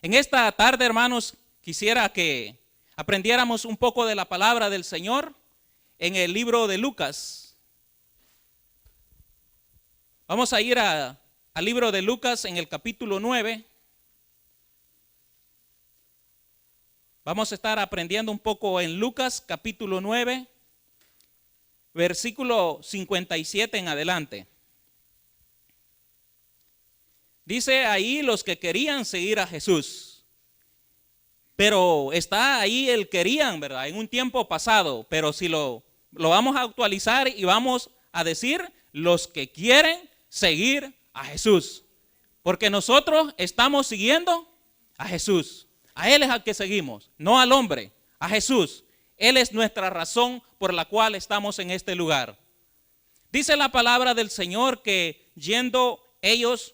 En esta tarde, hermanos, quisiera que aprendiéramos un poco de la palabra del Señor en el libro de Lucas. Vamos a ir al libro de Lucas en el capítulo 9. Vamos a estar aprendiendo un poco en Lucas capítulo 9, versículo 57 en adelante. Dice ahí los que querían seguir a Jesús. Pero está ahí el querían, ¿verdad? En un tiempo pasado. Pero si lo vamos a actualizar y vamos a decir los que quieren seguir a Jesús. Porque nosotros estamos siguiendo a Jesús. A Él es al que seguimos, no al hombre, a Jesús. Él es nuestra razón por la cual estamos en este lugar. Dice la palabra del Señor que yendo ellos,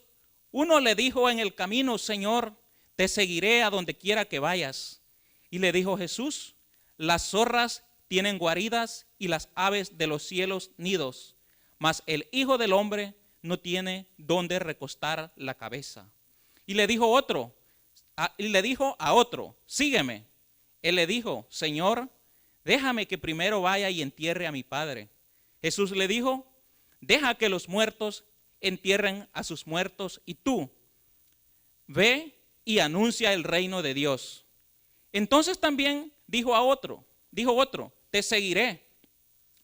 uno le dijo en el camino: Señor, te seguiré a donde quiera que vayas. Y le dijo Jesús: las zorras tienen guaridas y las aves de los cielos nidos, mas el Hijo del Hombre no tiene donde recostar la cabeza. Y le dijo a otro: sígueme. Él le dijo: Señor, déjame que primero vaya y entierre a mi padre. Jesús le dijo: deja que los muertos entierren a sus muertos, y tú ve y anuncia el reino de Dios. Entonces también dijo otro: te seguiré,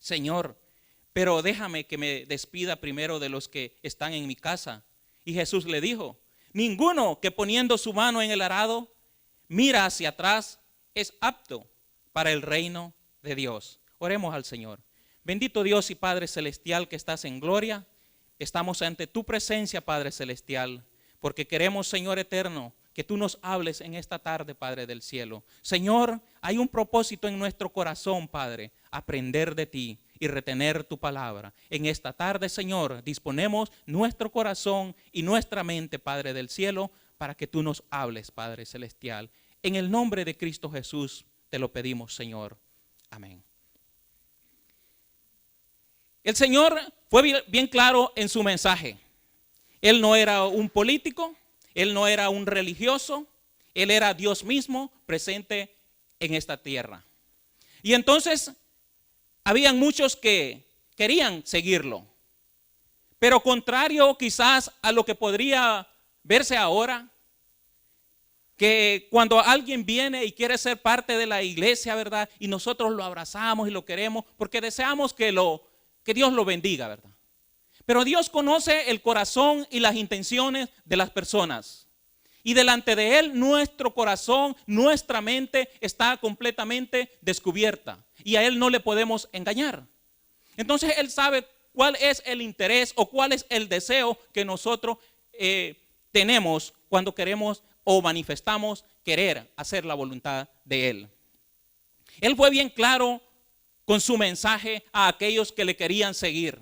Señor, pero déjame que me despida primero de los que están en mi casa. Y Jesús le dijo: ninguno que poniendo su mano en el arado mira hacia atrás es apto para el reino de Dios. Oremos al Señor. Bendito Dios y Padre celestial que estás en gloria, estamos ante tu presencia, Padre celestial, porque queremos, Señor eterno, que tú nos hables en esta tarde, Padre del cielo. Señor, hay un propósito en nuestro corazón, Padre: aprender de ti y retener tu palabra. En esta tarde, Señor, disponemos nuestro corazón y nuestra mente, Padre del cielo, para que tú nos hables, Padre celestial. En el nombre de Cristo Jesús te lo pedimos, Señor. Amén. El Señor fue bien claro en su mensaje. Él no era un político, Él no era un religioso, Él era Dios mismo presente en esta tierra. Y entonces habían muchos que querían seguirlo. Pero contrario quizás a lo que podría verse ahora, que cuando alguien viene y quiere ser parte de la iglesia, ¿verdad? Y nosotros lo abrazamos y lo queremos porque deseamos que Dios lo bendiga, ¿verdad? Pero Dios conoce el corazón y las intenciones de las personas. Y delante de Él nuestro corazón, nuestra mente está completamente descubierta. Y a Él no le podemos engañar. Entonces Él sabe cuál es el interés o cuál es el deseo que nosotros tenemos cuando queremos o manifestamos querer hacer la voluntad de Él. Él fue bien claro con su mensaje a aquellos que le querían seguir.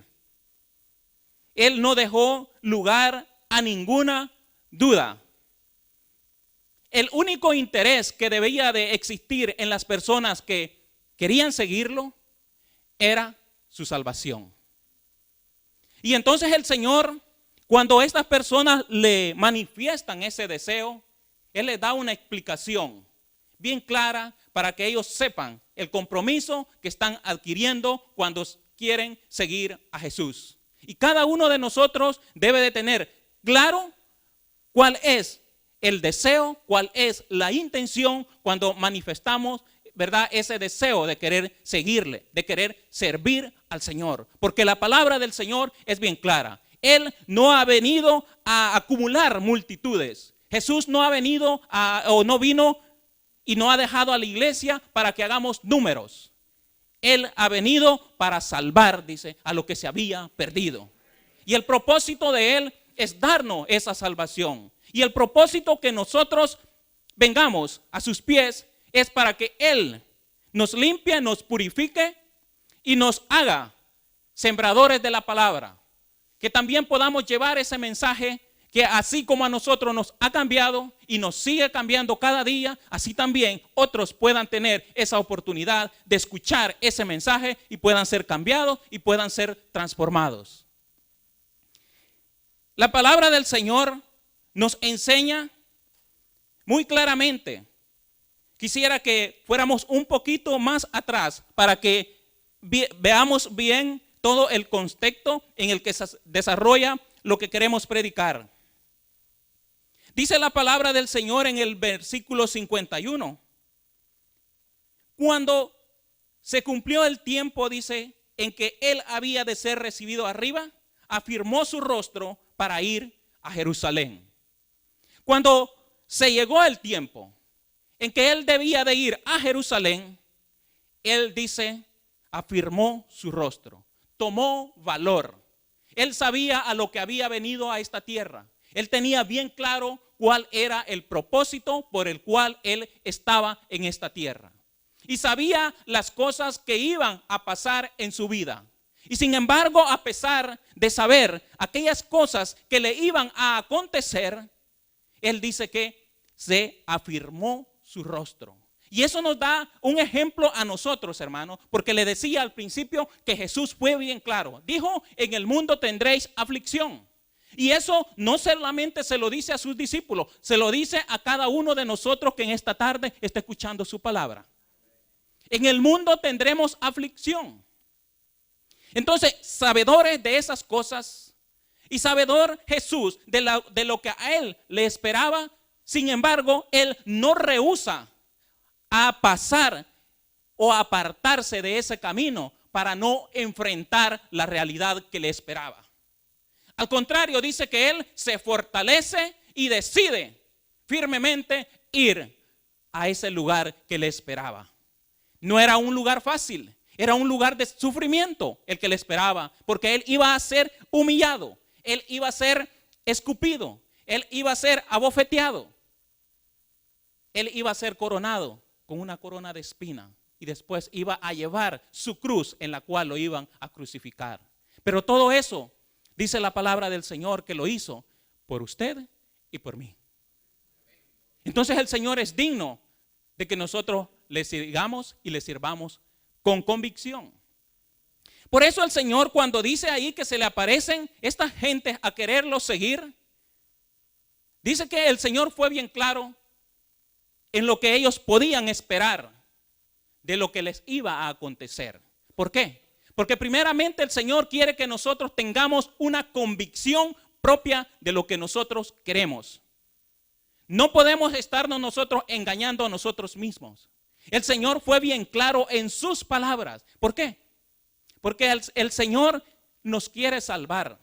Él no dejó lugar a ninguna duda. El único interés que debía de existir en las personas que querían seguirlo era su salvación. Y entonces el Señor, cuando estas personas le manifiestan ese deseo, Él les da una explicación bien clara para que ellos sepan el compromiso que están adquiriendo cuando quieren seguir a Jesús. Y cada uno de nosotros debe de tener claro cuál es el deseo, cuál es la intención cuando manifestamos, ¿verdad?, ese deseo de querer seguirle, de querer servir al Señor. Porque la palabra del Señor es bien clara. Él no ha venido a acumular multitudes. Jesús no ha venido no vino y no ha dejado a la iglesia para que hagamos números. Él ha venido para salvar, dice, a lo que se había perdido. Y el propósito de Él es darnos esa salvación. Y el propósito que nosotros vengamos a sus pies es para que Él nos limpie, nos purifique y nos haga sembradores de la palabra. Que también podamos llevar ese mensaje que así como a nosotros nos ha cambiado y nos sigue cambiando cada día, así también otros puedan tener esa oportunidad de escuchar ese mensaje y puedan ser cambiados y puedan ser transformados. La palabra del Señor nos enseña muy claramente. Quisiera que fuéramos un poquito más atrás para que veamos bien todo el contexto en el que se desarrolla lo que queremos predicar. Dice la palabra del Señor en el versículo 51. Cuando se cumplió el tiempo, dice, en que él había de ser recibido arriba, afirmó su rostro para ir a Jerusalén. Cuando se llegó el tiempo en que él debía de ir a Jerusalén, él dice, afirmó su rostro, tomó valor. Él sabía a lo que había venido a esta tierra. Él tenía bien claro cuál era el propósito por el cual él estaba en esta tierra. Y sabía las cosas que iban a pasar en su vida. Y sin embargo, a pesar de saber aquellas cosas que le iban a acontecer, él dice que se afirmó su rostro. Y eso nos da un ejemplo a nosotros, hermanos, porque le decía al principio que Jesús fue bien claro. Dijo, en el mundo tendréis aflicción. Y eso no solamente se lo dice a sus discípulos, se lo dice a cada uno de nosotros que en esta tarde está escuchando su palabra. En el mundo tendremos aflicción. Entonces, sabedores de esas cosas y sabedor Jesús de lo que a él le esperaba, sin embargo, él no rehúsa a pasar o a apartarse de ese camino para no enfrentar la realidad que le esperaba. Al contrario, dice que él se fortalece y decide firmemente ir a ese lugar que le esperaba. No era un lugar fácil, era un lugar de sufrimiento el que le esperaba, porque él iba a ser humillado, él iba a ser escupido, él iba a ser abofeteado, él iba a ser coronado con una corona de espina y después iba a llevar su cruz en la cual lo iban a crucificar. Pero todo eso, dice la palabra del Señor, que lo hizo por usted y por mí. Entonces el Señor es digno de que nosotros le sigamos y le sirvamos con convicción. Por eso el Señor, cuando dice ahí que se le aparecen estas gentes a quererlo seguir, dice que el Señor fue bien claro en lo que ellos podían esperar de lo que les iba a acontecer. ¿Por qué? Porque primeramente el Señor quiere que nosotros tengamos una convicción propia de lo que nosotros queremos. No podemos estarnos nosotros engañando a nosotros mismos. El Señor fue bien claro en sus palabras. ¿Por qué? Porque el Señor nos quiere salvar.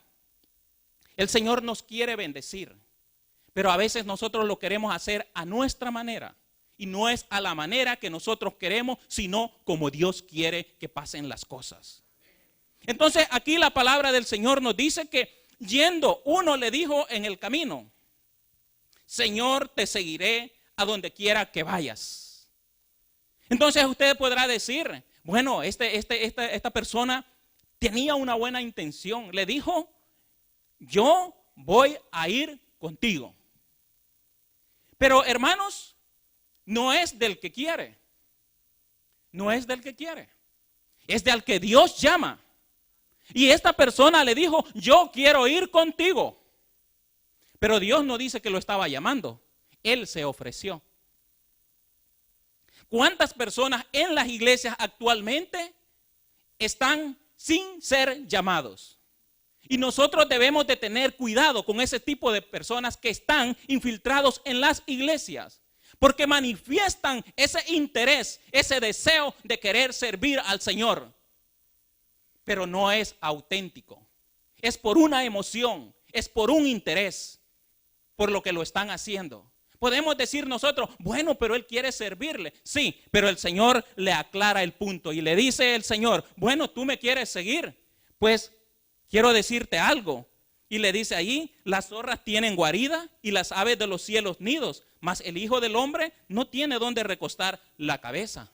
El Señor nos quiere bendecir. Pero a veces nosotros lo queremos hacer a nuestra manera. Y no es a la manera que nosotros queremos, sino como Dios quiere que pasen las cosas. Entonces aquí la palabra del Señor nos dice que yendo, uno le dijo en el camino, Señor, te seguiré a donde quiera que vayas. Entonces usted podrá decir, bueno, esta persona tenía una buena intención. Le dijo, yo voy a ir contigo. Pero hermanos, no es del que quiere. No es del que quiere. Es del que Dios llama. Y esta persona le dijo, yo quiero ir contigo. Pero Dios no dice que lo estaba llamando. Él se ofreció. ¿Cuántas personas en las iglesias actualmente están sin ser llamados? Y nosotros debemos de tener cuidado con ese tipo de personas que están infiltrados en las iglesias. Porque manifiestan ese interés, ese deseo de querer servir al Señor. Pero no es auténtico. Es por una emoción, es por un interés, por lo que lo están haciendo. Podemos decir nosotros, bueno, pero él quiere servirle. Sí, pero el Señor le aclara el punto y le dice el Señor, bueno, tú me quieres seguir, pues quiero decirte algo. Y le dice ahí, las zorras tienen guarida y las aves de los cielos nidos, mas el Hijo del Hombre no tiene donde recostar la cabeza.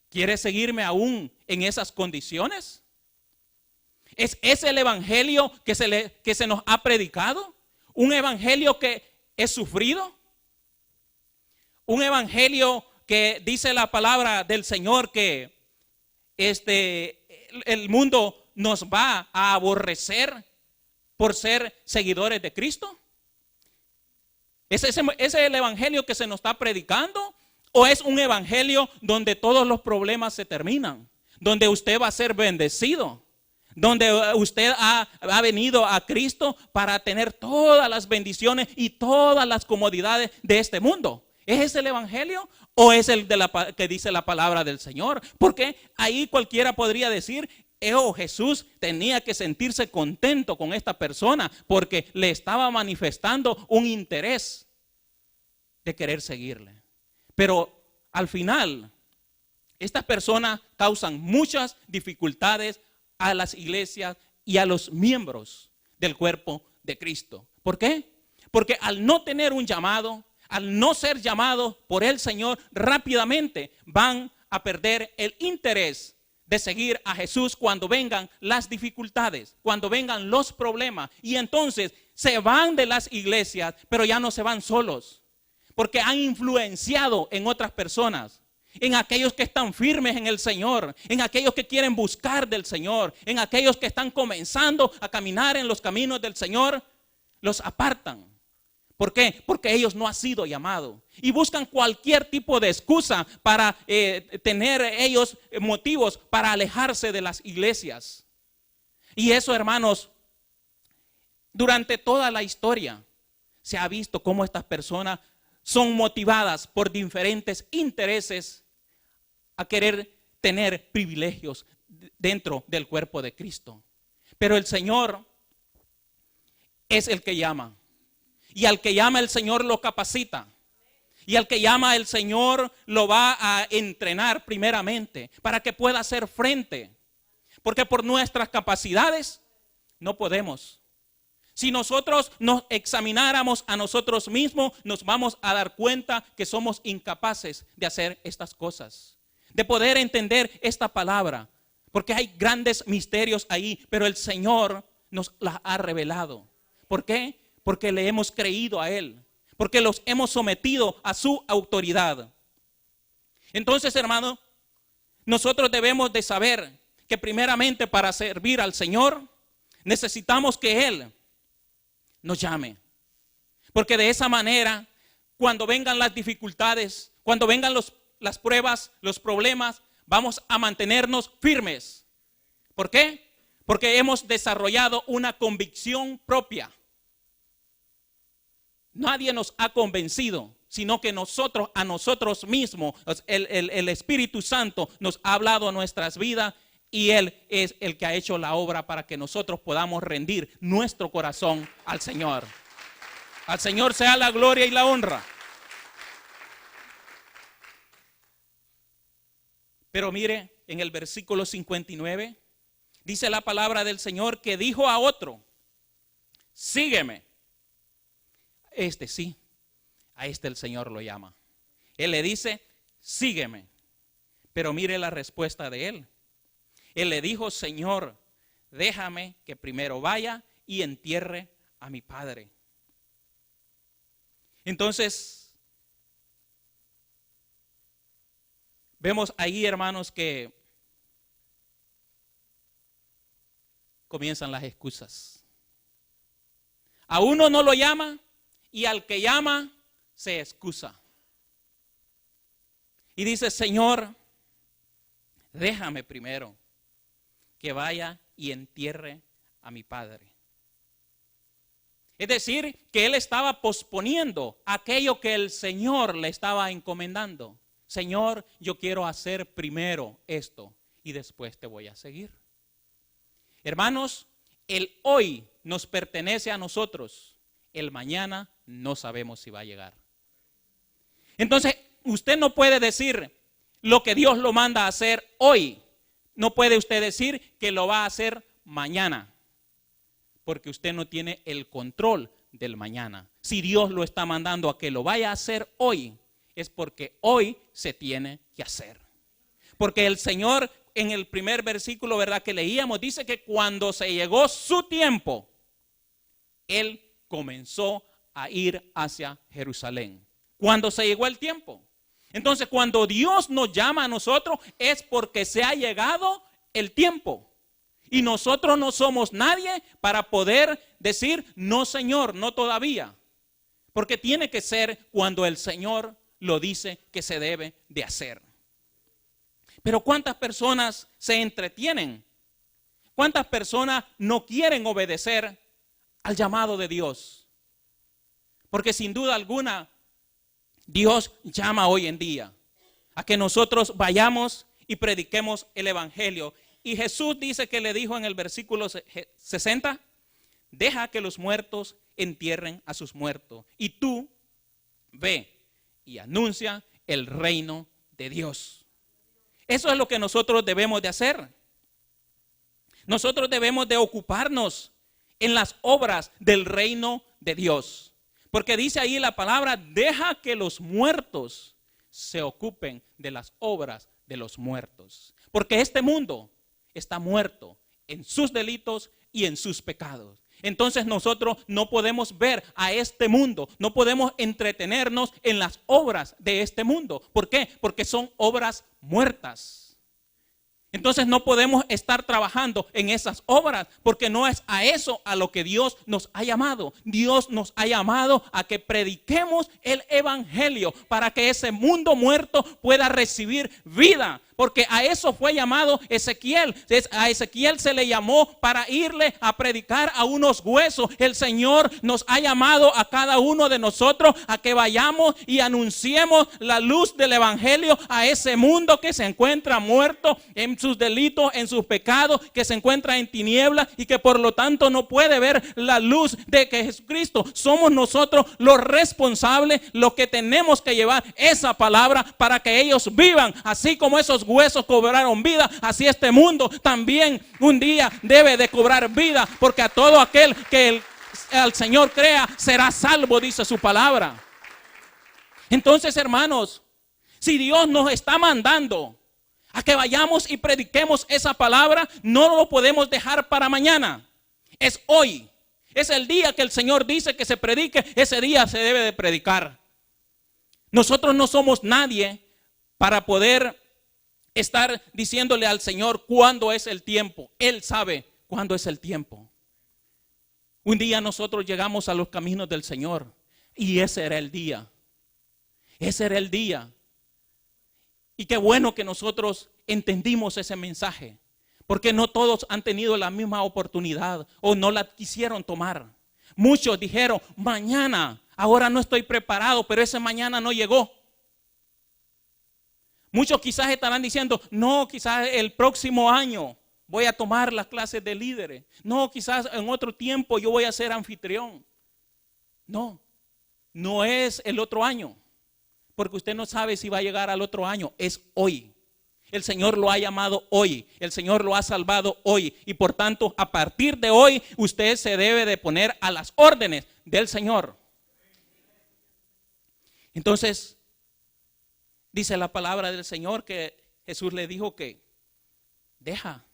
¿Quieres seguirme aún en esas condiciones? ¿Es ese el evangelio que se nos ha predicado? ¿Un evangelio que es sufrido? ¿Un evangelio que dice la palabra del Señor que el mundo nos va a aborrecer por ser seguidores de Cristo? ¿Es el evangelio que se nos está predicando? ¿O es un evangelio donde todos los problemas se terminan? Donde usted va a ser bendecido. Donde usted ha venido a Cristo para tener todas las bendiciones y todas las comodidades de este mundo. ¿Es ese el evangelio o es el que dice la palabra del Señor? Porque ahí cualquiera podría decir, Jesús tenía que sentirse contento con esta persona porque le estaba manifestando un interés de querer seguirle. Pero al final, estas personas causan muchas dificultades a las iglesias y a los miembros del cuerpo de Cristo. ¿Por qué? Porque al no tener un llamado, al no ser llamados por el Señor, rápidamente van a perder el interés de seguir a Jesús cuando vengan las dificultades, cuando vengan los problemas. Y entonces se van de las iglesias, pero ya no se van solos, porque han influenciado en otras personas, en aquellos que están firmes en el Señor, en aquellos que quieren buscar del Señor, en aquellos que están comenzando a caminar en los caminos del Señor, los apartan. ¿Por qué? Porque ellos no han sido llamados y buscan cualquier tipo de excusa para tener ellos motivos para alejarse de las iglesias. Y eso, hermanos, durante toda la historia se ha visto cómo estas personas son motivadas por diferentes intereses a querer tener privilegios dentro del cuerpo de Cristo. Pero el Señor es el que llama. Y al que llama el Señor lo capacita. Y al que llama el Señor lo va a entrenar primeramente para que pueda hacer frente. Porque por nuestras capacidades no podemos. Si nosotros nos examináramos a nosotros mismos, nos vamos a dar cuenta que somos incapaces de hacer estas cosas. De poder entender esta palabra. Porque hay grandes misterios ahí, pero el Señor nos las ha revelado. ¿Por qué? Porque le hemos creído a Él, porque los hemos sometido a su autoridad. Entonces, hermano, nosotros debemos de saber que primeramente para servir al Señor necesitamos que Él nos llame. Porque de esa manera, cuando vengan las dificultades, cuando vengan las pruebas, los problemas, vamos a mantenernos firmes. ¿Por qué? Porque hemos desarrollado una convicción propia. Nadie nos ha convencido, sino que nosotros a nosotros mismos, el Espíritu Santo nos ha hablado a nuestras vidas y Él es el que ha hecho la obra para que nosotros podamos rendir nuestro corazón al Señor. Al Señor sea la gloria y la honra. Pero mire, en el versículo 59, dice la palabra del Señor que dijo a otro, sígueme. Sí, a el Señor lo llama. Él le dice, sígueme. Pero mire la respuesta de él. Él le dijo, Señor, déjame que primero vaya y entierre a mi padre. Entonces, vemos ahí, hermanos, que comienzan las excusas. A uno no lo llama. Y al que llama, se excusa. Y dice, Señor, déjame primero que vaya y entierre a mi padre. Es decir, que él estaba posponiendo aquello que el Señor le estaba encomendando. Señor, yo quiero hacer primero esto y después te voy a seguir. Hermanos, el hoy nos pertenece a nosotros. El mañana no sabemos si va a llegar. Entonces, usted no puede decir lo que Dios lo manda a hacer hoy. No puede usted decir que lo va a hacer mañana. Porque usted no tiene el control del mañana. Si Dios lo está mandando a que lo vaya a hacer hoy, es porque hoy se tiene que hacer. Porque el Señor, en el primer versículo, ¿verdad?, que leíamos, dice que cuando se llegó su tiempo, Él comenzó a ir hacia Jerusalén. Cuando se llegó el tiempo. Entonces, cuando Dios nos llama a nosotros, es porque se ha llegado el tiempo. Y nosotros no somos nadie para poder decir, no, Señor, no todavía. Porque tiene que ser cuando el Señor lo dice que se debe de hacer. Pero ¿cuántas personas se entretienen? ¿Cuántas personas no quieren obedecer al llamado de Dios? Porque sin duda alguna, Dios llama hoy en día a que nosotros vayamos y prediquemos el evangelio. Y Jesús dice que le dijo en el versículo 60, deja que los muertos entierren a sus muertos. Y tú ve y anuncia el reino de Dios. Eso es lo que nosotros debemos de hacer. Nosotros debemos de ocuparnos en las obras del reino de Dios. Porque dice ahí la palabra, deja que los muertos se ocupen de las obras de los muertos. Porque este mundo está muerto en sus delitos y en sus pecados. Entonces nosotros no podemos ver a este mundo, no podemos entretenernos en las obras de este mundo. ¿Por qué? Porque son obras muertas. Entonces no podemos estar trabajando en esas obras porque no es a eso a lo que Dios nos ha llamado. Dios nos ha llamado a que prediquemos el evangelio para que ese mundo muerto pueda recibir vida. Porque a eso fue llamado Ezequiel. A Ezequiel se le llamó para irle a predicar a unos huesos. El Señor nos ha llamado a cada uno de nosotros a que vayamos y anunciemos la luz del evangelio a ese mundo que se encuentra muerto en sus delitos, en sus pecados, que se encuentra en tinieblas y que por lo tanto no puede ver la luz de que Jesucristo. Somos nosotros los responsables, los que tenemos que llevar esa palabra para que ellos vivan, así como esos huesos cobraron vida, así este mundo también un día debe de cobrar vida, porque a todo aquel que al Señor crea será salvo, dice su palabra. Entonces, hermanos, si Dios nos está mandando a que vayamos y prediquemos esa palabra, no lo podemos dejar para mañana. Es hoy. Es el día que el Señor dice que se predique, ese día se debe de predicar. Nosotros no somos nadie para poder estar diciéndole al Señor cuándo es el tiempo. Él sabe cuándo es el tiempo. Un día nosotros llegamos a los caminos del Señor y ese era el día. Ese era el día. Y qué bueno que nosotros entendimos ese mensaje, porque no todos han tenido la misma oportunidad o no la quisieron tomar. Muchos dijeron, mañana, ahora no estoy preparado, pero ese mañana no llegó. Muchos quizás estarán diciendo, no, quizás el próximo año voy a tomar las clases de líderes. No, quizás en otro tiempo yo voy a ser anfitrión. No, no es el otro año. Porque usted no sabe si va a llegar al otro año, es hoy. El Señor lo ha llamado hoy, el Señor lo ha salvado hoy. Y por tanto, a partir de hoy, usted se debe de poner a las órdenes del Señor. Entonces, dice la palabra del Señor que Jesús le dijo que deja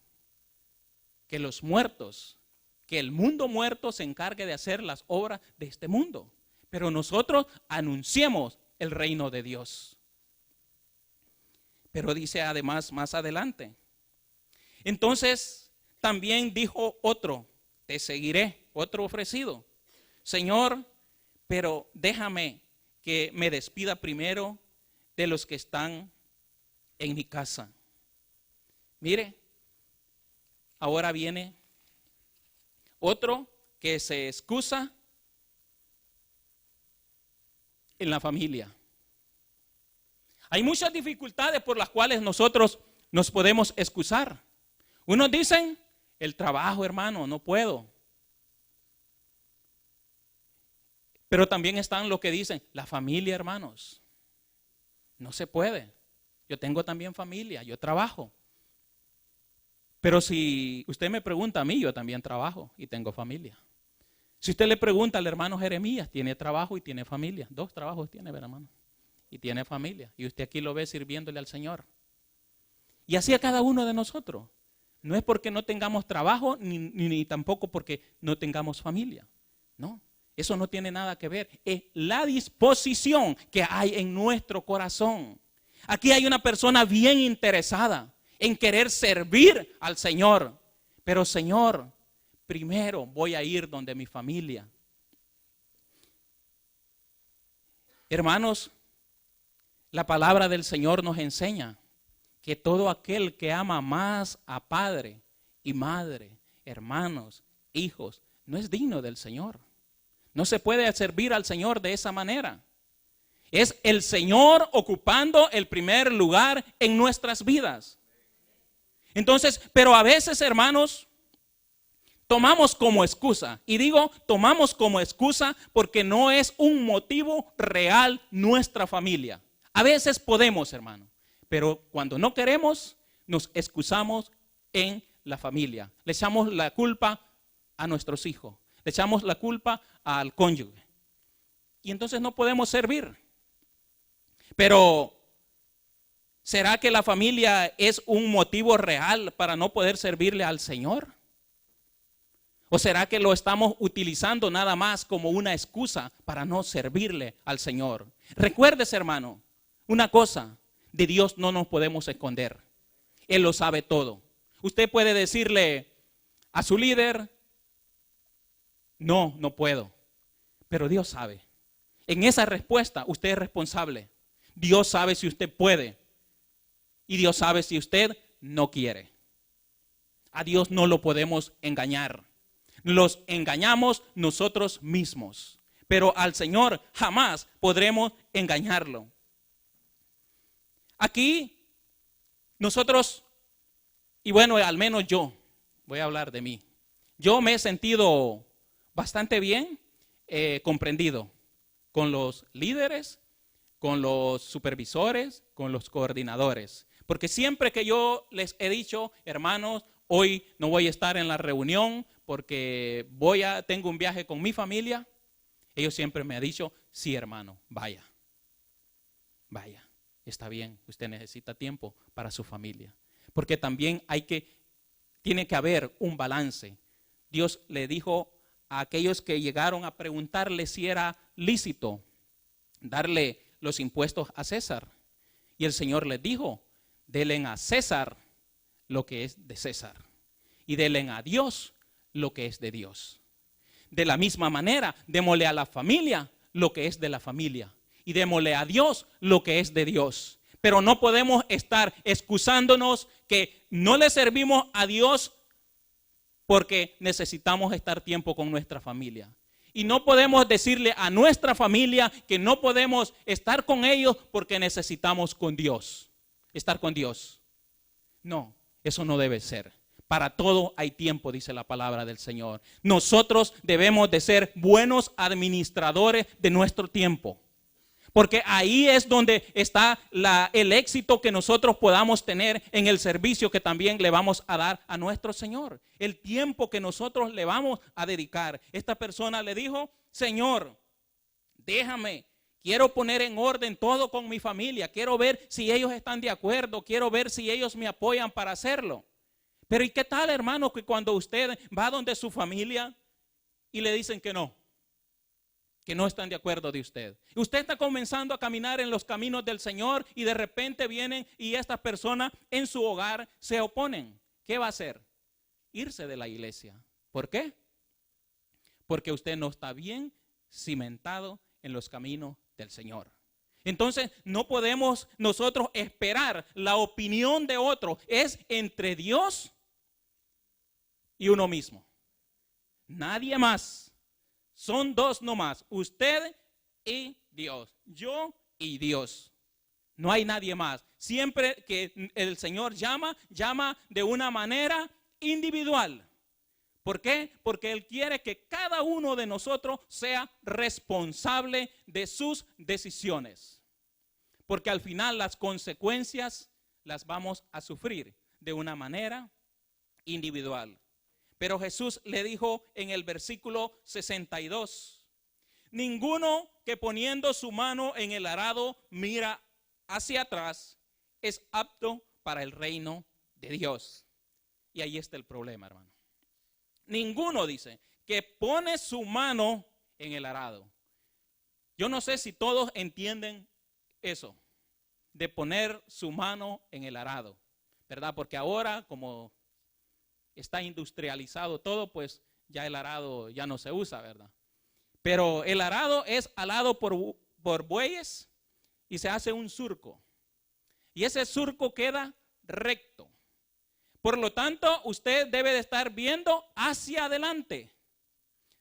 que los muertos, que el mundo muerto se encargue de hacer las obras de este mundo. Pero nosotros anunciemos el reino de Dios. Pero dice además más adelante. Entonces también dijo otro, te seguiré, otro ofrecido. Señor, pero déjame que me despida primero de los que están en mi casa. Mire, ahora viene otro que se excusa en la familia. Hay muchas dificultades por las cuales nosotros nos podemos excusar. Unos dicen, el trabajo, hermano, no puedo. Pero también están los que dicen, la familia, hermanos, no se puede. Yo tengo también familia, yo trabajo. Pero si usted me pregunta a mí, yo también trabajo y tengo familia. Si usted le pregunta al hermano Jeremías, tiene trabajo y tiene familia. 2 trabajos tiene, hermano. Y tiene familia. Y usted aquí lo ve sirviéndole al Señor. Y así a cada uno de nosotros. No es porque no tengamos trabajo, ni tampoco porque no tengamos familia. No, eso no tiene nada que ver. Es la disposición que hay en nuestro corazón. Aquí hay una persona bien interesada en querer servir al Señor. Pero Señor, primero voy a ir donde mi familia. Hermanos, la palabra del Señor nos enseña que todo aquel que ama más a padre y madre, hermanos, hijos, no es digno del Señor. No se puede servir al Señor de esa manera. Es el Señor ocupando el primer lugar en nuestras vidas. Entonces, pero a veces, hermanos, tomamos como excusa, y digo tomamos como excusa porque no es un motivo real nuestra familia. A veces podemos, hermano, pero cuando no queremos, nos excusamos en la familia. Le echamos la culpa a nuestros hijos, le echamos la culpa al cónyuge. Y entonces no podemos servir. Pero, ¿será que la familia es un motivo real para no poder servirle al Señor? ¿O será que lo estamos utilizando nada más como una excusa para no servirle al Señor? Recuérdese, hermano, una cosa, de Dios no nos podemos esconder. Él lo sabe todo. Usted puede decirle a su líder, no puedo. Pero Dios sabe. En esa respuesta usted es responsable. Dios sabe si usted puede. Y Dios sabe si usted no quiere. A Dios no lo podemos engañar. Los engañamos nosotros mismos. Pero al Señor jamás podremos engañarlo. Aquí nosotros, y bueno, al menos yo, voy a hablar de mí. Yo me he sentido bastante bien comprendido con los líderes, con los supervisores, con los coordinadores. Porque siempre que yo les he dicho, hermanos, hoy no voy a estar en la reunión porque tengo un viaje con mi familia, ellos siempre me han dicho, sí, hermano, vaya, está bien, usted necesita tiempo para su familia. Porque también tiene que haber un balance. Dios le dijo a aquellos que llegaron a preguntarle si era lícito darle los impuestos a César. Y el Señor les dijo, denle a César lo que es de César y denle a Dios lo que es de Dios. De la misma manera, démosle a la familia lo que es de la familia y démosle a Dios lo que es de Dios. Pero no podemos estar excusándonos que no le servimos a Dios porque necesitamos estar tiempo con nuestra familia. Y no podemos decirle a nuestra familia que no podemos estar con ellos porque necesitamos estar con Dios. No, eso no debe ser. Para todo hay tiempo, dice la palabra del Señor. Nosotros debemos de ser buenos administradores de nuestro tiempo. Porque ahí es donde está el éxito que nosotros podamos tener en el servicio que también le vamos a dar a nuestro Señor. El tiempo que nosotros le vamos a dedicar. Esta persona le dijo, Señor, déjame, quiero poner en orden todo con mi familia. Quiero ver si ellos están de acuerdo. Quiero ver si ellos me apoyan para hacerlo. Pero ¿y qué tal, hermano, que cuando usted va donde su familia y le dicen que no están de acuerdo de usted? Usted está comenzando a caminar en los caminos del Señor y de repente vienen y estas personas en su hogar se oponen. ¿Qué va a hacer? Irse de la iglesia. ¿Por qué? Porque usted no está bien cimentado en los caminos del Señor. Entonces no podemos nosotros esperar la opinión de otro. Es entre Dios y uno mismo. Nadie más. Son dos nomás, usted y Dios, yo y Dios. No hay nadie más. Siempre que el Señor llama de una manera individual. ¿Por qué? Porque Él quiere que cada uno de nosotros sea responsable de sus decisiones. Porque al final las consecuencias las vamos a sufrir de una manera individual. Pero Jesús le dijo en el versículo 62, ninguno que poniendo su mano en el arado mira hacia atrás es apto para el reino de Dios. Y ahí está el problema, hermano. Ninguno, dice, que pone su mano en el arado. Yo no sé si todos entienden eso, de poner su mano en el arado, ¿verdad? Porque ahora, como está industrializado todo, pues ya el arado ya no se usa, ¿verdad? Pero el arado es alado por por bueyes y se hace un surco. Y ese surco queda recto. Por lo tanto, usted debe de estar viendo hacia adelante,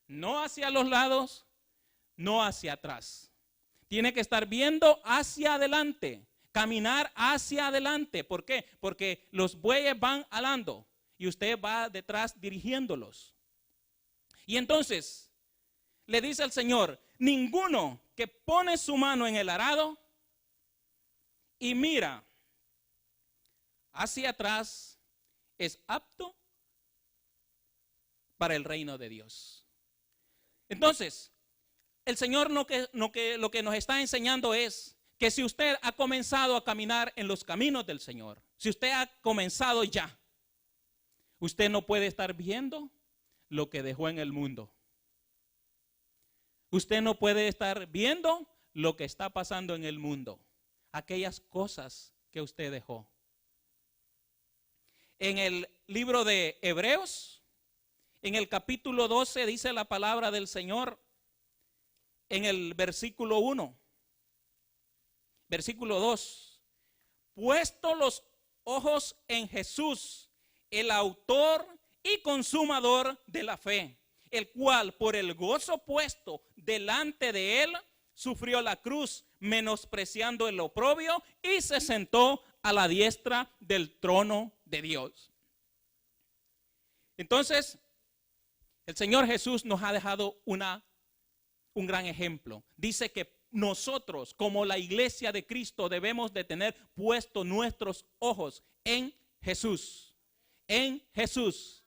no hacia los lados, no hacia atrás. Tiene que estar viendo hacia adelante, caminar hacia adelante. ¿Por qué? Porque los bueyes van alando y usted va detrás dirigiéndolos. Y entonces le dice el Señor: ninguno que pone su mano en el arado y mira hacia atrás es apto para el reino de Dios. Entonces, el Señor lo que nos está enseñando es que si usted ha comenzado a caminar en los caminos del Señor, si usted ha comenzado ya, usted no puede estar viendo lo que dejó en el mundo. Usted no puede estar viendo lo que está pasando en el mundo, aquellas cosas que usted dejó. En el libro de Hebreos, en el capítulo 12, dice la palabra del Señor, en el versículo 1, versículo 2, puesto los ojos en Jesús, el autor y consumador de la fe, el cual por el gozo puesto delante de él, sufrió la cruz, menospreciando el oprobio, y se sentó a la diestra del trono de Dios. Entonces, el Señor Jesús nos ha dejado un gran ejemplo. Dice que nosotros, como la iglesia de Cristo, debemos de tener puestos nuestros ojos en Jesús. En Jesús.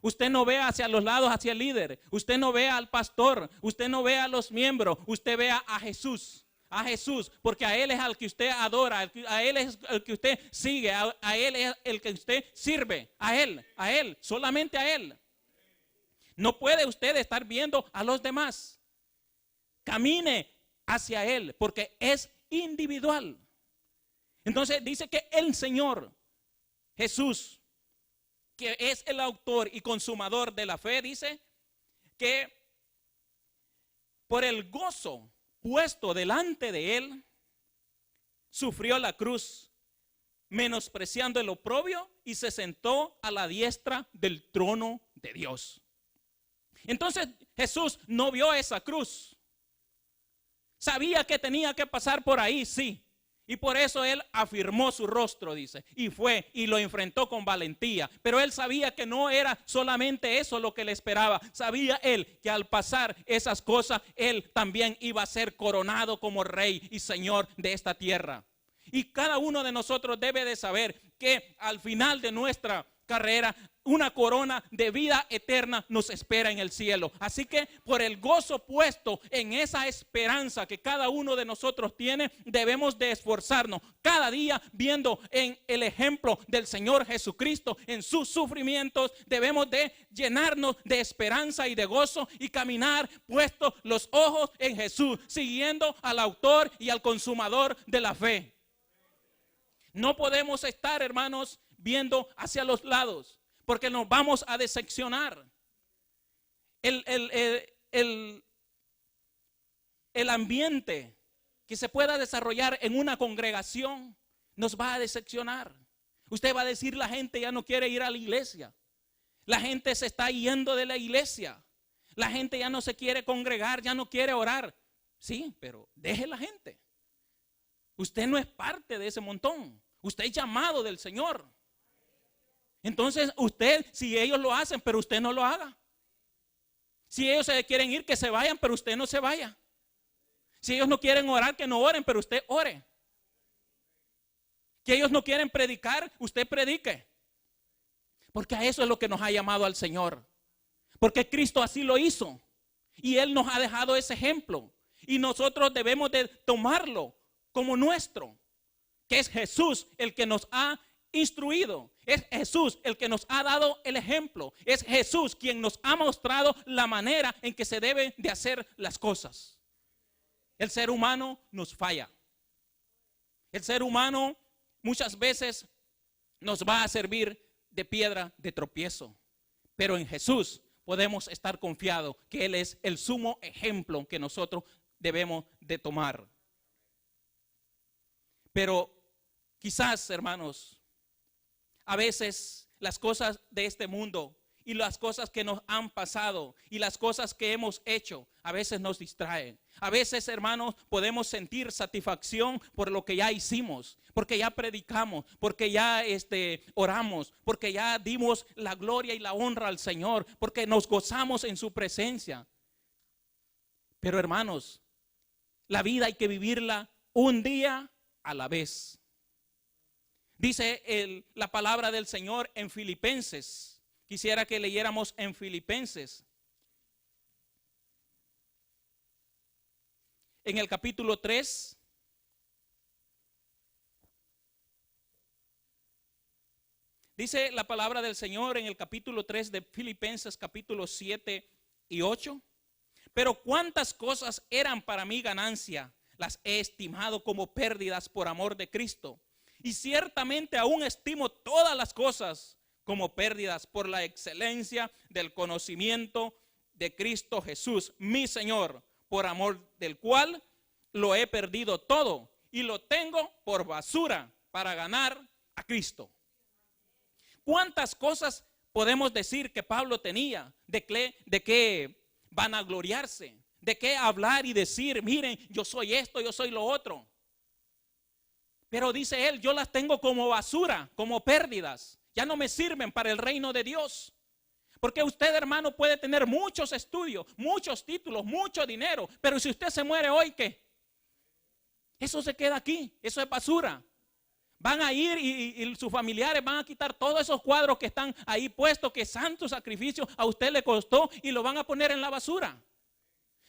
Usted no ve hacia los lados, hacia el líder. Usted no ve al pastor. Usted no ve a los miembros. Usted ve a Jesús. A Jesús, porque a Él es al que usted adora, a Él es el que usted sigue, a Él es el que usted sirve, a Él, solamente a Él. No puede usted estar viendo a los demás. Camine hacia Él, porque es individual. Entonces dice que el Señor Jesús, que es el autor y consumador de la fe, dice que por el gozo puesto delante de él, sufrió la cruz, menospreciando el oprobio, y se sentó a la diestra del trono de Dios. Entonces Jesús no vio esa cruz. Sabía que tenía que pasar por ahí, sí. Y por eso él afirmó su rostro, dice, y fue y lo enfrentó con valentía. Pero él sabía que no era solamente eso lo que le esperaba. Sabía él que al pasar esas cosas, él también iba a ser coronado como rey y señor de esta tierra. Y cada uno de nosotros debe de saber que al final de nuestra carrera, una corona de vida eterna nos espera en el cielo. Así que por el gozo puesto en esa esperanza que cada uno de nosotros tiene, debemos de esforzarnos cada día viendo en el ejemplo del Señor Jesucristo, en sus sufrimientos. Debemos de llenarnos de esperanza y de gozo y caminar puestos los ojos en Jesús, siguiendo al autor y al consumador de la fe. No podemos estar, hermanos, viendo hacia los lados, porque nos vamos a decepcionar. El ambiente que se pueda desarrollar en una congregación nos va a decepcionar. Usted va a decir: la gente ya no quiere ir a la iglesia. La gente se está yendo de la iglesia. La gente ya no se quiere congregar, ya no quiere orar. Sí, pero deje la gente. Usted no es parte de ese montón. Usted es llamado del Señor. Entonces usted, si ellos lo hacen, pero usted no lo haga. Si ellos se quieren ir, que se vayan, pero usted no se vaya. Si ellos no quieren orar, que no oren, pero usted ore. Que ellos no quieren predicar, usted predique. Porque a eso es lo que nos ha llamado al Señor. Porque Cristo así lo hizo. Y Él nos ha dejado ese ejemplo. Y nosotros debemos de tomarlo como nuestro. Que es Jesús el que nos ha instruido. Es Jesús el que nos ha dado el ejemplo. Es Jesús quien nos ha mostrado la manera en que se deben de hacer las cosas. El ser humano nos falla. El ser humano muchas veces nos va a servir de piedra de tropiezo. Pero en Jesús podemos estar confiados que Él es el sumo ejemplo que nosotros debemos de tomar. Pero quizás, hermanos, a veces las cosas de este mundo y las cosas que nos han pasado y las cosas que hemos hecho a veces nos distraen. A veces, hermanos, podemos sentir satisfacción por lo que ya hicimos, porque ya predicamos, porque ya oramos, porque ya dimos la gloria y la honra al Señor, porque nos gozamos en su presencia. Pero, hermanos, la vida hay que vivirla un día a la vez. Dice la palabra del Señor en Filipenses. Quisiera que leyéramos en Filipenses, en el capítulo 3. Dice la palabra del Señor en el capítulo 3 de Filipenses, capítulos 7 y 8. Pero cuántas cosas eran para mí ganancia, las he estimado como pérdidas por amor de Cristo. Y ciertamente aún estimo todas las cosas como pérdidas por la excelencia del conocimiento de Cristo Jesús, mi Señor, por amor del cual lo he perdido todo y lo tengo por basura para ganar a Cristo. ¿Cuántas cosas podemos decir que Pablo tenía? ¿De qué vanagloriarse? ¿De qué hablar y decir, miren, yo soy esto, yo soy lo otro? Pero dice él, yo las tengo como basura, como pérdidas. Ya no me sirven para el reino de Dios. Porque usted, hermano, puede tener muchos estudios, muchos títulos, mucho dinero. Pero si usted se muere hoy, ¿qué? Eso se queda aquí, eso es basura. Van a ir y sus familiares van a quitar todos esos cuadros que están ahí puestos, que santo sacrificio a usted le costó, y lo van a poner en la basura.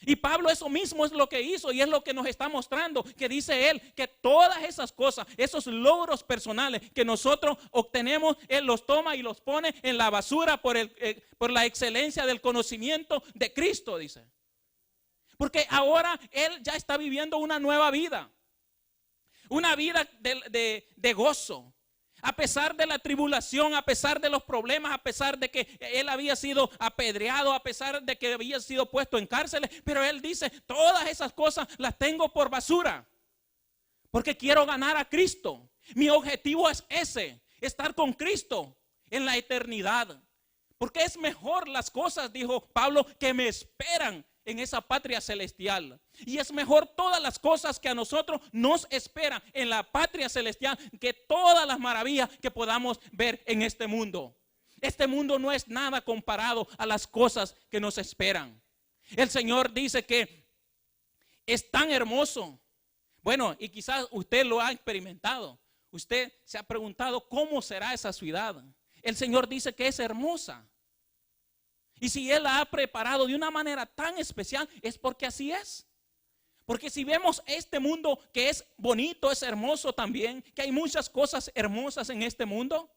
Y Pablo eso mismo es lo que hizo y es lo que nos está mostrando, que dice él que todas esas cosas, esos logros personales que nosotros obtenemos, él los toma y los pone en la basura por la excelencia del conocimiento de Cristo, dice. Porque ahora él ya está viviendo una nueva vida, una vida de gozo. A pesar de la tribulación, a pesar de los problemas, a pesar de que él había sido apedreado, a pesar de que había sido puesto en cárceles, pero él dice, todas esas cosas las tengo por basura, porque quiero ganar a Cristo. Mi objetivo es ese, estar con Cristo en la eternidad. Porque es mejor las cosas, dijo Pablo, que me esperan en esa patria celestial. Y es mejor todas las cosas que a nosotros nos esperan en la patria celestial que todas las maravillas que podamos ver en este mundo. Este mundo no es nada comparado a las cosas que nos esperan. El Señor dice que es tan hermoso. Bueno, y quizás usted lo ha experimentado. Usted se ha preguntado cómo será esa ciudad. El Señor dice que es hermosa. Y si Él la ha preparado de una manera tan especial, es porque así es. Porque si vemos este mundo que es bonito, es hermoso también, que hay muchas cosas hermosas en este mundo.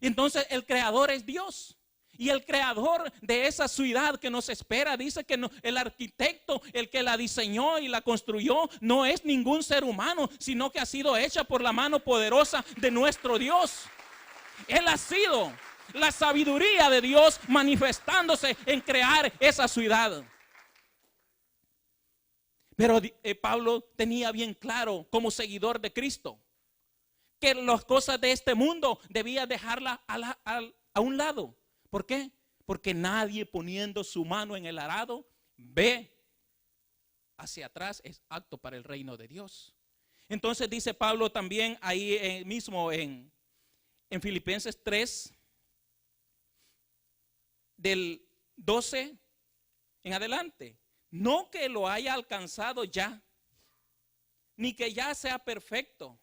Entonces el creador es Dios. Y el creador de esa ciudad que nos espera, dice que no, el arquitecto, el que la diseñó y la construyó, no es ningún ser humano, sino que ha sido hecha por la mano poderosa de nuestro Dios. Él ha sido la sabiduría de Dios manifestándose en crear esa ciudad. Pero Pablo tenía bien claro, como seguidor de Cristo, que las cosas de este mundo debía dejarlas a un lado. ¿Por qué? Porque nadie poniendo su mano en el arado ve hacia atrás, es apto para el reino de Dios. Entonces dice Pablo también ahí mismo en Filipenses 3, del 12 en adelante. No que lo haya alcanzado ya, ni que ya sea perfecto,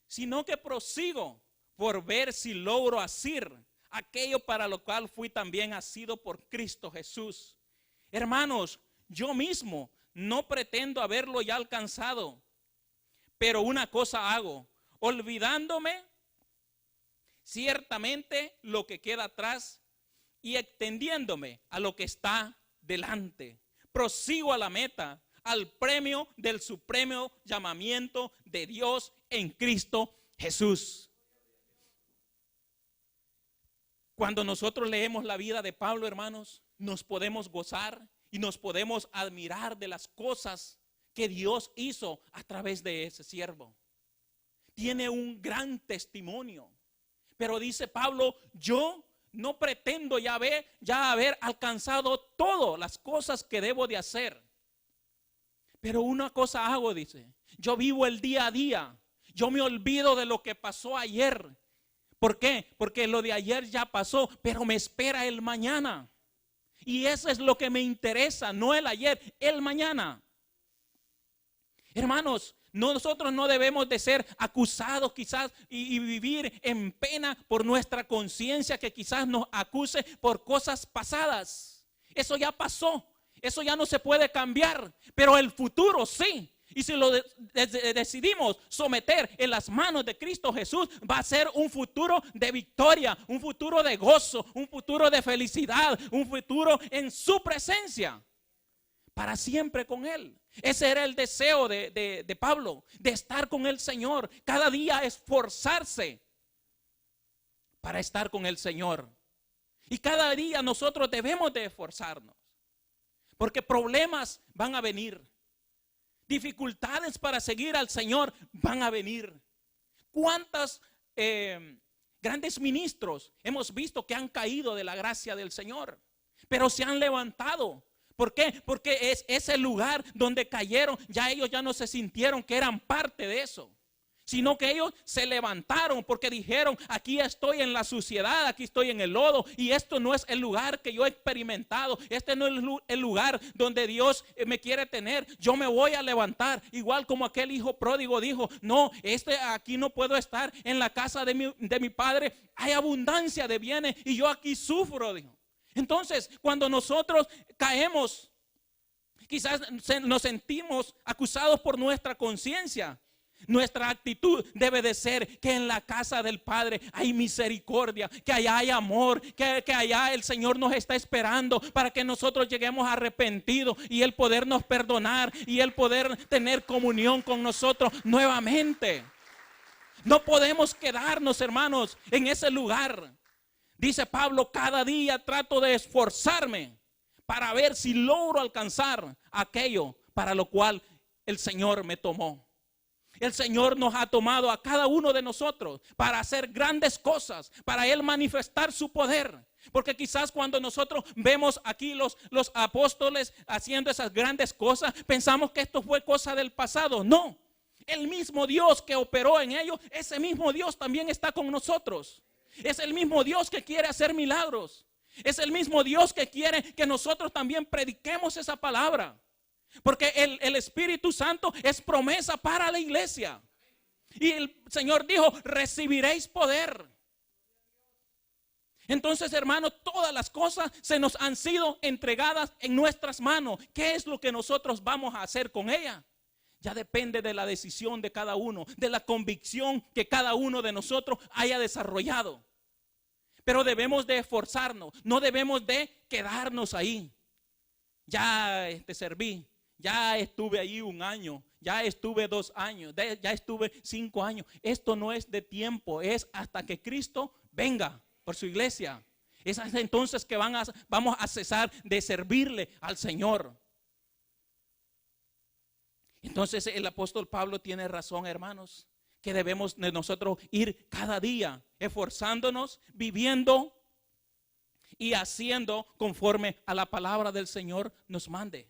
sino que prosigo por ver si logro asir aquello para lo cual fui también asido por Cristo Jesús. Hermanos, yo mismo no pretendo haberlo ya alcanzado, pero una cosa hago, olvidándome ciertamente lo que queda atrás y extendiéndome a lo que está delante. Prosigo a la meta, al premio del supremo llamamiento de Dios en Cristo Jesús. Cuando nosotros leemos la vida de Pablo, hermanos, nos podemos gozar y nos podemos admirar de las cosas que Dios hizo a través de ese siervo. Tiene un gran testimonio. Pero dice Pablo, yo no pretendo ya haber alcanzado todas las cosas que debo de hacer. Pero una cosa hago, dice, yo vivo el día a día. Yo me olvido de lo que pasó ayer. ¿Por qué? Porque lo de ayer ya pasó, pero me espera el mañana. Y eso es lo que me interesa, no el ayer, el mañana. Hermanos, nosotros no debemos de ser acusados quizás y vivir en pena por nuestra conciencia que quizás nos acuse por cosas pasadas. Eso ya pasó, eso ya no se puede cambiar, pero el futuro sí. Y si lo decidimos someter en las manos de Cristo Jesús, va a ser un futuro de victoria, un futuro de gozo, un futuro de felicidad, un futuro en su presencia. Para siempre con Él. Ese era el deseo de Pablo, de estar con el Señor. Cada día esforzarse para estar con el Señor. Y cada día nosotros debemos de esforzarnos. Porque problemas van a venir. Dificultades para seguir al Señor van a venir. ¿Cuántos grandes ministros hemos visto que han caído de la gracia del Señor? Pero se han levantado. ¿Por qué? Porque es ese lugar donde cayeron, ya ellos ya no se sintieron que eran parte de eso, sino que ellos se levantaron porque dijeron, aquí estoy en la suciedad, aquí estoy en el lodo y esto no es el lugar que yo he experimentado, este no es el lugar donde Dios me quiere tener, yo me voy a levantar, igual como aquel hijo pródigo dijo, no, aquí no puedo estar, en la casa de mi padre hay abundancia de bienes y yo aquí sufro, dijo. Entonces, cuando nosotros caemos, quizás nos sentimos acusados por nuestra conciencia. Nuestra actitud debe de ser que en la casa del Padre hay misericordia, que allá hay amor, que allá el Señor nos está esperando para que nosotros lleguemos arrepentidos y Él podernos perdonar y Él poder tener comunión con nosotros nuevamente. No podemos quedarnos, hermanos, en ese lugar. Dice Pablo, cada día trato de esforzarme para ver si logro alcanzar aquello para lo cual el Señor me tomó. El Señor nos ha tomado a cada uno de nosotros para hacer grandes cosas, para Él manifestar su poder. Porque quizás cuando nosotros vemos aquí los apóstoles haciendo esas grandes cosas, pensamos que esto fue cosa del pasado. No, el mismo Dios que operó en ellos, ese mismo Dios también está con nosotros. Es el mismo Dios que quiere hacer milagros. Es el mismo Dios que quiere que nosotros también prediquemos esa palabra. Porque el Espíritu Santo es promesa para la iglesia. Y el Señor dijo, recibiréis poder. Entonces, hermanos, todas las cosas se nos han sido entregadas en nuestras manos. ¿Qué es lo que nosotros vamos a hacer con ellas? Ya depende de la decisión de cada uno, de la convicción que cada uno de nosotros haya desarrollado. Pero debemos de esforzarnos, no debemos de quedarnos ahí. Ya serví, ya estuve ahí 1 año, ya estuve 2 años, ya estuve 5 años. Esto no es de tiempo, es hasta que Cristo venga por su iglesia. Es hasta entonces que vamos a cesar de servirle al Señor. Entonces el apóstol Pablo tiene razón, hermanos, que debemos de nosotros ir cada día esforzándonos, viviendo y haciendo conforme a la palabra del Señor nos mande.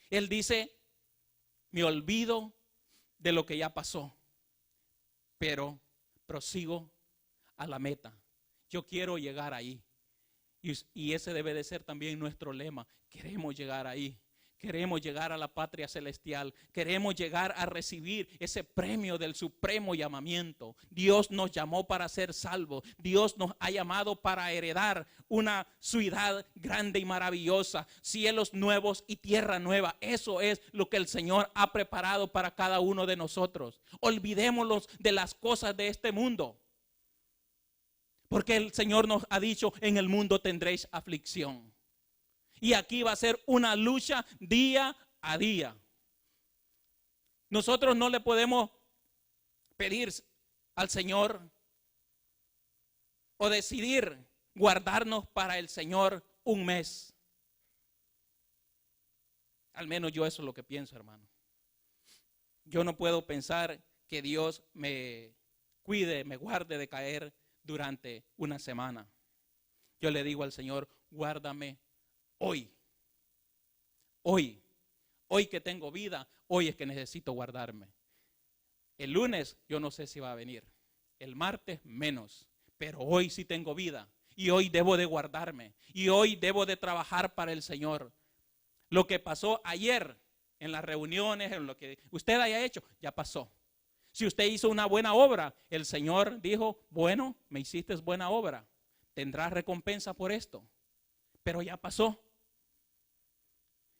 Él dice, me olvido de lo que ya pasó, pero prosigo a la meta. Yo quiero llegar ahí. Y ese debe de ser también nuestro lema. Queremos llegar ahí. Queremos llegar a la patria celestial. Queremos llegar a recibir ese premio del supremo llamamiento. Dios nos llamó para ser salvos. Dios nos ha llamado para heredar una ciudad grande y maravillosa. Cielos nuevos y tierra nueva. Eso es lo que el Señor ha preparado para cada uno de nosotros. Olvidémonos de las cosas de este mundo. Porque el Señor nos ha dicho, en el mundo tendréis aflicción. Y aquí va a ser una lucha día a día. Nosotros no le podemos pedir al Señor o decidir guardarnos para el Señor 1 mes. Al menos yo eso es lo que pienso, hermano. Yo no puedo pensar que Dios me cuide, me guarde de caer durante una semana. Yo le digo al Señor, guárdame hoy. Hoy que tengo vida, hoy es que necesito guardarme. El lunes yo no sé si va a venir, el martes menos, pero hoy sí tengo vida y hoy debo de guardarme y hoy debo de trabajar para el Señor. Lo que pasó ayer en las reuniones, en lo que usted haya hecho, ya pasó. Si usted hizo una buena obra, el Señor dijo, bueno, me hiciste buena obra, tendrás recompensa por esto, pero ya pasó.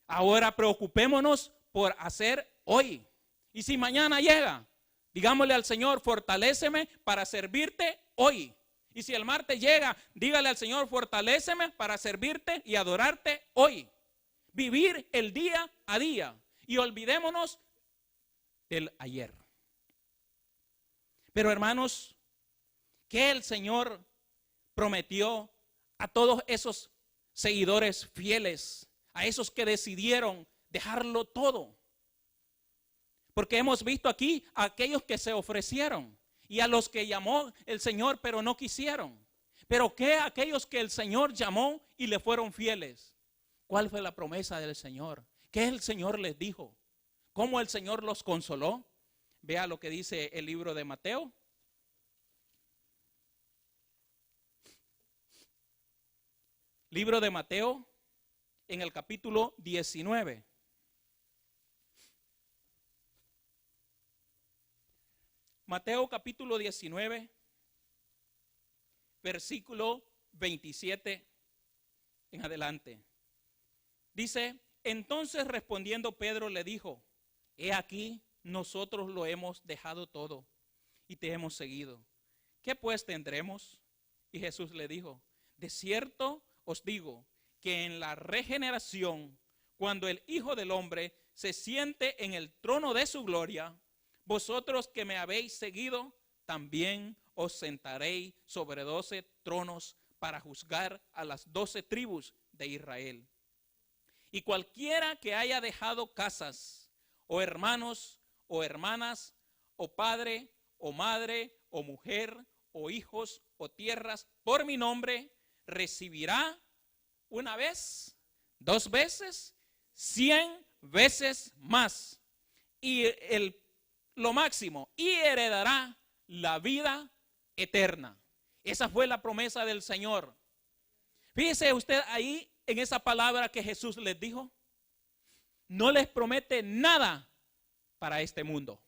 Ahora preocupémonos por hacer hoy. Y si mañana llega, digámosle al Señor, fortaléceme para servirte hoy. Y si el martes llega, dígale al Señor, fortaléceme para servirte y adorarte hoy. Vivir el día a día y olvidémonos del ayer. Pero hermanos, ¿qué el Señor prometió a todos esos seguidores fieles? A esos que decidieron dejarlo todo. Porque hemos visto aquí a aquellos que se ofrecieron y a los que llamó el Señor pero no quisieron. Pero ¿qué aquellos que el Señor llamó y le fueron fieles? ¿Cuál fue la promesa del Señor? ¿Qué el Señor les dijo? ¿Cómo el Señor los consoló? Vea lo que dice el libro de Mateo. Libro de Mateo. En el capítulo 19. Mateo capítulo 19, versículo 27 en adelante. Dice, entonces respondiendo Pedro le dijo, he aquí, nosotros lo hemos dejado todo y te hemos seguido. ¿Qué pues tendremos? Y Jesús le dijo, de cierto os digo, que en la regeneración, cuando el Hijo del Hombre se siente en el trono de su gloria, vosotros que me habéis seguido, también os sentaréis sobre 12 tronos para juzgar a las 12 tribus de Israel. Y cualquiera que haya dejado casas, o hermanos, o hermanas, o padre, o madre, o mujer, o hijos, o tierras, por mi nombre, recibirá una vez, 2 veces, 100 veces más. Y lo máximo, y heredará la vida eterna. Esa fue la promesa del Señor. Fíjese usted ahí en esa palabra que Jesús les dijo. No les promete nada para este mundo.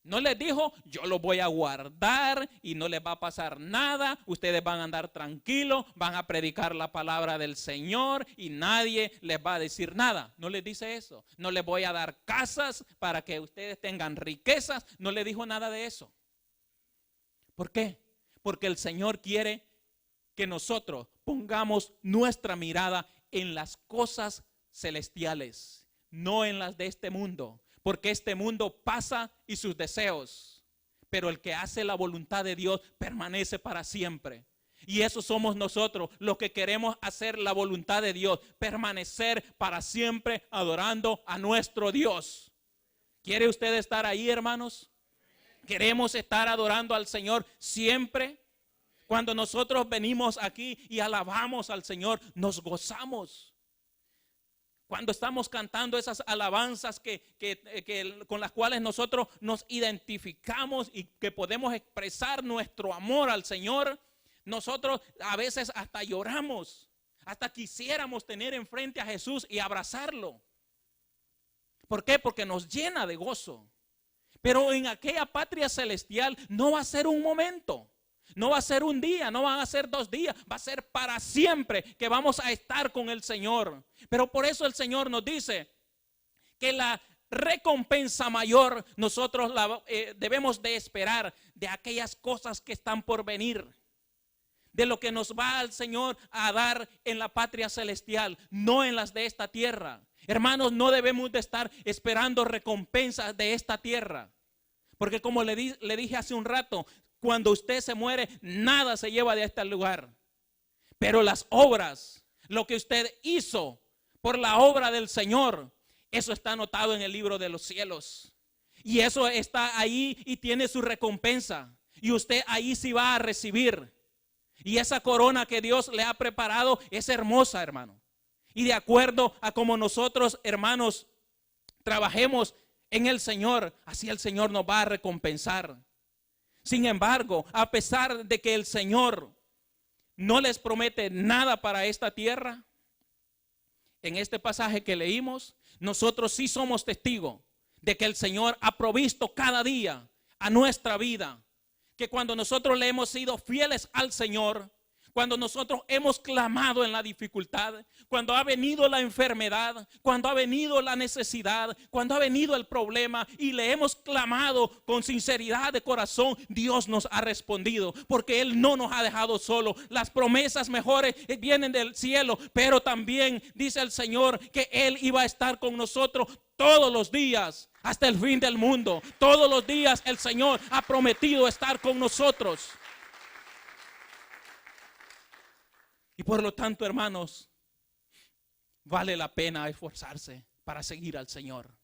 No les dijo, yo los voy a guardar y no les va a pasar nada. Ustedes van a andar tranquilos, van a predicar la palabra del Señor y nadie les va a decir nada. No les dice eso. No les voy a dar casas para que ustedes tengan riquezas. No les dijo nada de eso. ¿Por qué? Porque el Señor quiere que nosotros pongamos nuestra mirada en las cosas celestiales, no en las de este mundo. Porque este mundo pasa y sus deseos, pero el que hace la voluntad de Dios permanece para siempre. Y eso somos nosotros, los que queremos hacer la voluntad de Dios, permanecer para siempre adorando a nuestro Dios. ¿Quiere usted estar ahí, hermanos? ¿Queremos estar adorando al Señor siempre? Cuando nosotros venimos aquí y alabamos al Señor, nos gozamos. Cuando estamos cantando esas alabanzas con las cuales nosotros nos identificamos y que podemos expresar nuestro amor al Señor, nosotros a veces hasta lloramos, hasta quisiéramos tener enfrente a Jesús y abrazarlo. ¿Por qué? Porque nos llena de gozo. Pero en aquella patria celestial no va a ser un momento. No va a ser un día, no van a ser 2 días, va a ser para siempre que vamos a estar con el Señor. Pero por eso el Señor nos dice que la recompensa mayor nosotros debemos de esperar de aquellas cosas que están por venir. De lo que nos va el Señor a dar en la patria celestial, no en las de esta tierra. Hermanos, no debemos de estar esperando recompensas de esta tierra. Porque como le dije hace un rato, cuando usted se muere, nada se lleva de este lugar. Pero las obras, lo que usted hizo por la obra del Señor, eso está anotado en el libro de los cielos. Y eso está ahí y tiene su recompensa. Y usted ahí sí va a recibir. Y esa corona que Dios le ha preparado es hermosa, hermano. Y de acuerdo a como nosotros, hermanos, trabajemos en el Señor, así el Señor nos va a recompensar. Sin embargo, a pesar de que el Señor no les promete nada para esta tierra, en este pasaje que leímos, nosotros sí somos testigos de que el Señor ha provisto cada día a nuestra vida. Que cuando nosotros le hemos sido fieles al Señor, cuando nosotros hemos clamado en la dificultad, cuando ha venido la enfermedad, cuando ha venido la necesidad, cuando ha venido el problema y le hemos clamado con sinceridad de corazón, Dios nos ha respondido, porque Él no nos ha dejado solos. Las promesas mejores vienen del cielo, pero también dice el Señor que Él iba a estar con nosotros todos los días hasta el fin del mundo. Todos los días el Señor ha prometido estar con nosotros. Y por lo tanto, hermanos, vale la pena esforzarse para seguir al Señor.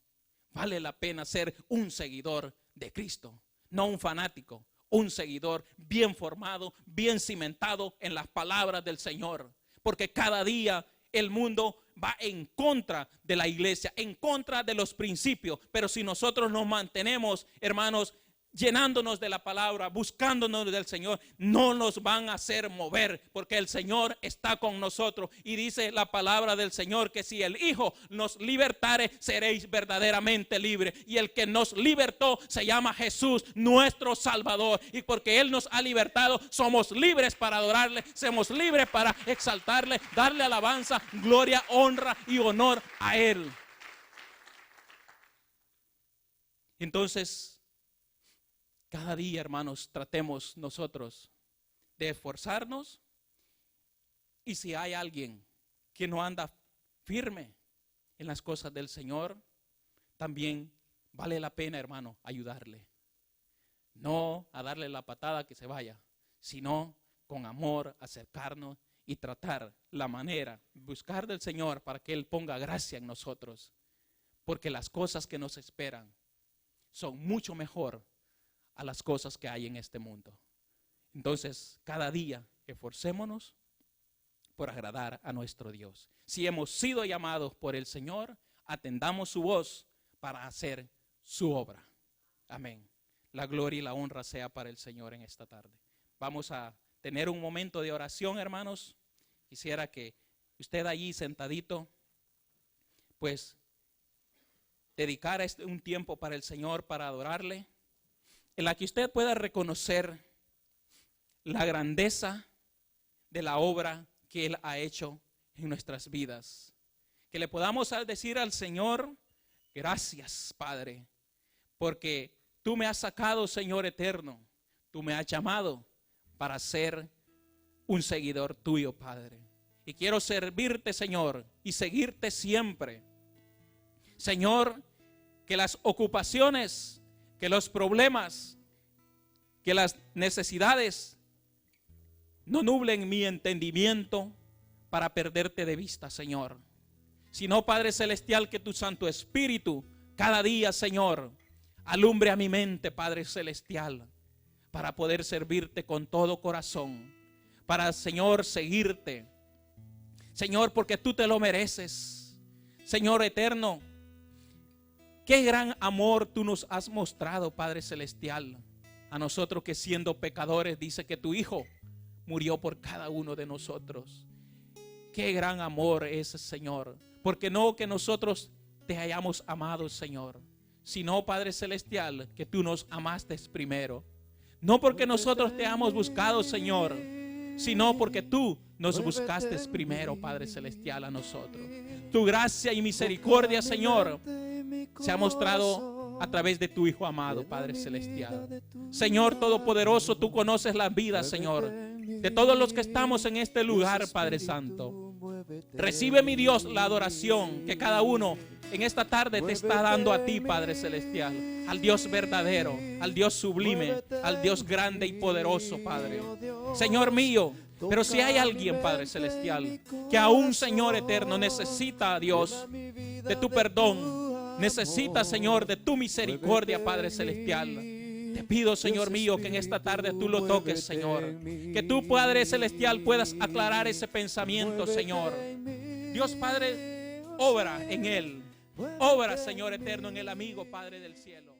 Vale la pena ser un seguidor de Cristo, no un fanático, un seguidor bien formado, bien cimentado en las palabras del Señor. Porque cada día el mundo va en contra de la iglesia, en contra de los principios. Pero si nosotros nos mantenemos, hermanos, llenándonos de la palabra, buscándonos del Señor, no nos van a hacer mover, porque el Señor está con nosotros. Y dice la palabra del Señor que si el Hijo nos libertare, seréis verdaderamente libres. Y el que nos libertó se llama Jesús, nuestro Salvador. Y porque Él nos ha libertado, somos libres para adorarle, somos libres para exaltarle, darle alabanza, gloria, honra y honor a Él. Entonces, cada día, hermanos, tratemos nosotros de esforzarnos. Y si hay alguien que no anda firme en las cosas del Señor, también vale la pena, hermano, ayudarle. No a darle la patada que se vaya, sino con amor acercarnos y tratar la manera, buscar del Señor para que Él ponga gracia en nosotros. Porque las cosas que nos esperan son mucho mejor a las cosas que hay en este mundo. Entonces, cada día esforcémonos por agradar a nuestro Dios. Si hemos sido llamados por el Señor, atendamos su voz para hacer su obra. Amén. La gloria y la honra sea para el Señor en esta tarde. Vamos a tener un momento de oración, hermanos. Quisiera que usted allí sentadito, pues, dedicara un tiempo para el Señor, para adorarle, en la que usted pueda reconocer la grandeza de la obra que Él ha hecho en nuestras vidas. Que le podamos decir al Señor, gracias, Padre, porque tú me has sacado, Señor eterno, tú me has llamado para ser un seguidor tuyo, Padre. Y quiero servirte, Señor, y seguirte siempre. Señor, que las ocupaciones, que los problemas, que las necesidades no nublen mi entendimiento para perderte de vista, Señor. Sino, Padre Celestial, que tu Santo Espíritu cada día, Señor, alumbre a mi mente, Padre Celestial, para poder servirte con todo corazón, para, Señor, seguirte. Señor, porque tú te lo mereces. Señor eterno, qué gran amor tú nos has mostrado, Padre Celestial, a nosotros que siendo pecadores, dice que tu Hijo murió por cada uno de nosotros. Qué gran amor es, Señor, porque no que nosotros te hayamos amado, Señor, sino, Padre Celestial, que tú nos amaste primero. No porque nosotros te hemos buscado, Señor, sino porque tú nos buscaste primero, Padre Celestial, a nosotros. Tu gracia y misericordia, Señor, se ha mostrado a través de tu Hijo amado, Padre Celestial. Señor Todopoderoso, tú conoces la vida, Señor, de todos los que estamos en este lugar, Padre Santo. Recibe, mi Dios, la adoración que cada uno en esta tarde te está dando a ti, Padre Celestial, al Dios verdadero, al Dios sublime, al Dios grande y poderoso, Padre. Señor mío, pero si hay alguien, Padre Celestial, que aún, Señor eterno, necesita, Dios, de tu perdón, necesita, Señor, de tu misericordia, Padre Celestial, te pido, Señor mío, que en esta tarde tú lo toques, Señor. Que tú, Padre Celestial, puedas aclarar ese pensamiento, Señor. Dios Padre, obra en él. Obra, Señor eterno, en el amigo, Padre del cielo.